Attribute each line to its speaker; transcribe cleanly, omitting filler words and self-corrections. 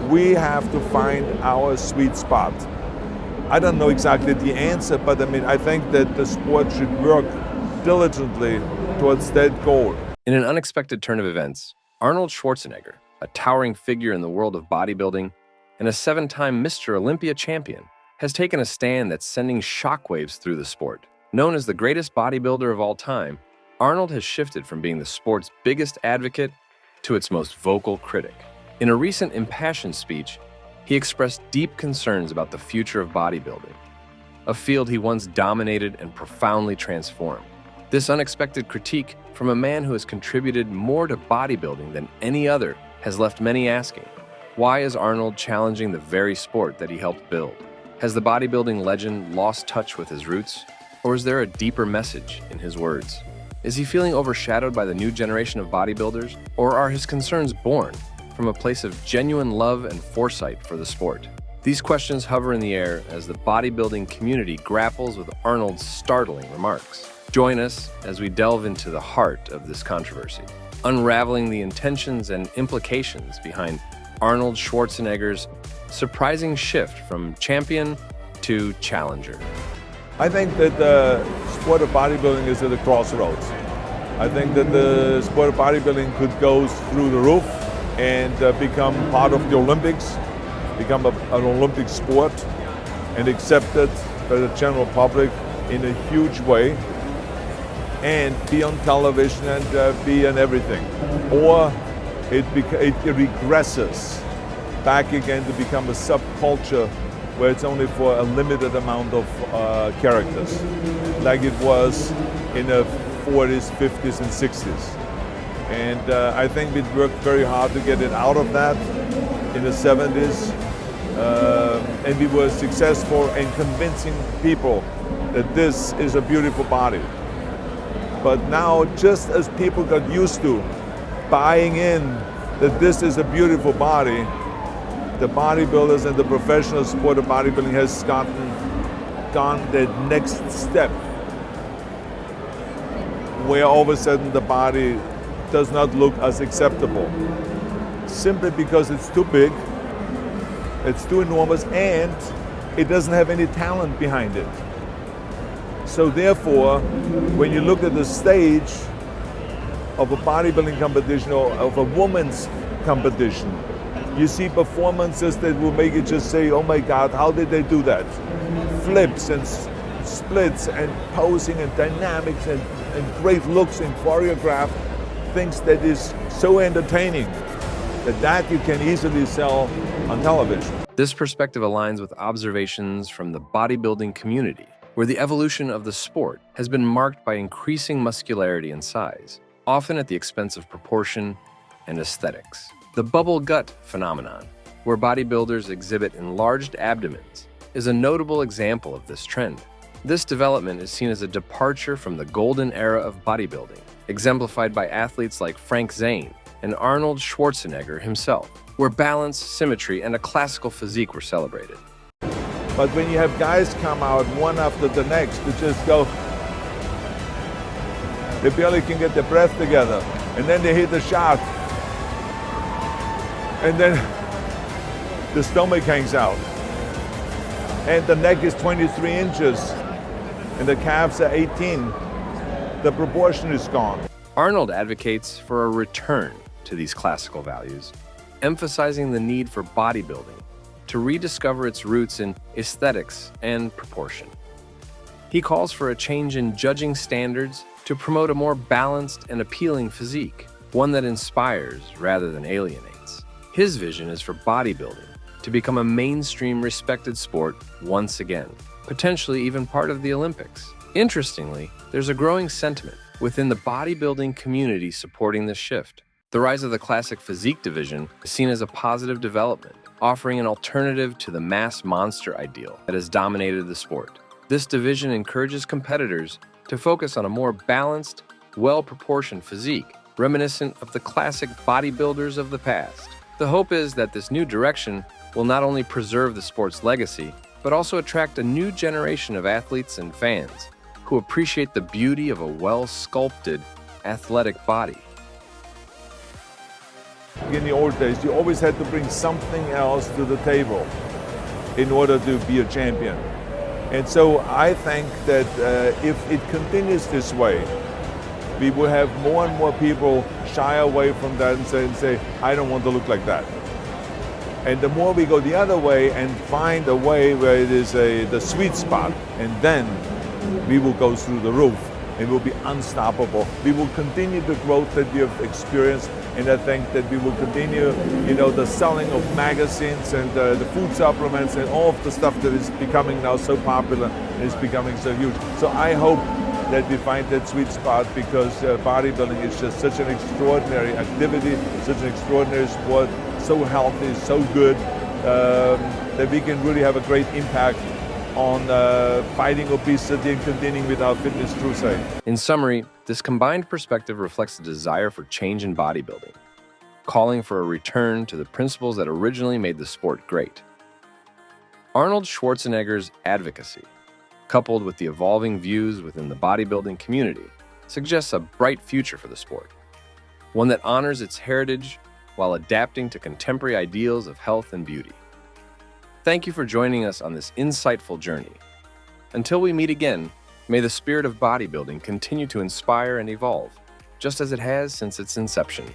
Speaker 1: we have to find our sweet spot. I don't know exactly the answer, but I think that the sport should work diligently towards that goal.
Speaker 2: In an unexpected turn of events, Arnold Schwarzenegger, a towering figure in the world of bodybuilding and a 7-time Mr. Olympia champion, has taken a stand that's sending shockwaves through the sport. Known as the greatest bodybuilder of all time, Arnold has shifted from being the sport's biggest advocate to its most vocal critic. In a recent impassioned speech, he expressed deep concerns about the future of bodybuilding, a field he once dominated and profoundly transformed. This unexpected critique from a man who has contributed more to bodybuilding than any other has left many asking, why is Arnold challenging the very sport that he helped build? Has the bodybuilding legend lost touch with his roots? Or is there a deeper message in his words? Is he feeling overshadowed by the new generation of bodybuilders? Or are his concerns born from a place of genuine love and foresight for the sport? These questions hover in the air as the bodybuilding community grapples with Arnold's startling remarks. Join us as we delve into the heart of this controversy, unraveling the intentions and implications behind Arnold Schwarzenegger's surprising shift from champion to challenger.
Speaker 1: I think that the sport of bodybuilding is at a crossroads. I think that the sport of bodybuilding could go through the roof and become part of the Olympics, become an Olympic sport and accepted by the general public in a huge way, and be on television and be in everything. Or it regresses back again to become a subculture where it's only for a limited amount of characters, like it was in the 40s, 50s, and 60s. And I think we worked very hard to get it out of that in the 70s. And we were successful in convincing people that this is a beautiful body. But now, just as people got used to buying in that this is a beautiful body, the bodybuilders and the professional sport of bodybuilding has gone the next step, where all of a sudden the body does not look as acceptable, simply because it's too big, it's too enormous, and it doesn't have any talent behind it. So therefore, when you look at the stage of a bodybuilding competition or of a woman's competition, you see performances that will make you just say, oh my God, how did they do that? Flips and splits and posing and dynamics and great looks and choreographed things that is so entertaining that you can easily sell on television.
Speaker 2: This perspective aligns with observations from the bodybuilding community, where the evolution of the sport has been marked by increasing muscularity and size, often at the expense of proportion and aesthetics. The bubble gut phenomenon, where bodybuilders exhibit enlarged abdomens, is a notable example of this trend. This development is seen as a departure from the golden era of bodybuilding, exemplified by athletes like Frank Zane and Arnold Schwarzenegger himself, where balance, symmetry, and a classical physique were celebrated.
Speaker 1: But when you have guys come out one after the next to just go, they barely can get their breath together, and then they hit the shot, and then the stomach hangs out, and the neck is 23 inches, and the calves are 18. The proportion is gone.
Speaker 2: Arnold advocates for a return to these classical values, emphasizing the need for bodybuilding to rediscover its roots in aesthetics and proportion. He calls for a change in judging standards to promote a more balanced and appealing physique, one that inspires rather than alienates. His vision is for bodybuilding to become a mainstream respected sport once again, potentially even part of the Olympics. Interestingly, there's a growing sentiment within the bodybuilding community supporting this shift. The rise of the classic physique division is seen as a positive development, offering an alternative to the mass monster ideal that has dominated the sport. This division encourages competitors to focus on a more balanced, well-proportioned physique, reminiscent of the classic bodybuilders of the past. The hope is that this new direction will not only preserve the sport's legacy, but also attract a new generation of athletes and fans who appreciate the beauty of a well-sculpted, athletic body.
Speaker 1: In the old days, you always had to bring something else to the table in order to be a champion. And so I think that if it continues this way, we will have more and more people shy away from that and say, I don't want to look like that. And the more we go the other way and find a way where it is the sweet spot, and then we will go through the roof. It will be unstoppable. We will continue the growth that we have experienced, and I think that we will continue, the selling of magazines and the food supplements and all of the stuff that is becoming now so popular and is becoming so huge. So I hope that we find that sweet spot, because bodybuilding is just such an extraordinary activity, such an extraordinary sport, so healthy, so good, that we can really have a great impact on fighting obesity and continuing with our fitness crusade.
Speaker 2: In summary, this combined perspective reflects a desire for change in bodybuilding, calling for a return to the principles that originally made the sport great. Arnold Schwarzenegger's advocacy, coupled with the evolving views within the bodybuilding community, suggests a bright future for the sport, one that honors its heritage while adapting to contemporary ideals of health and beauty. Thank you for joining us on this insightful journey. Until we meet again, may the spirit of bodybuilding continue to inspire and evolve, just as it has since its inception.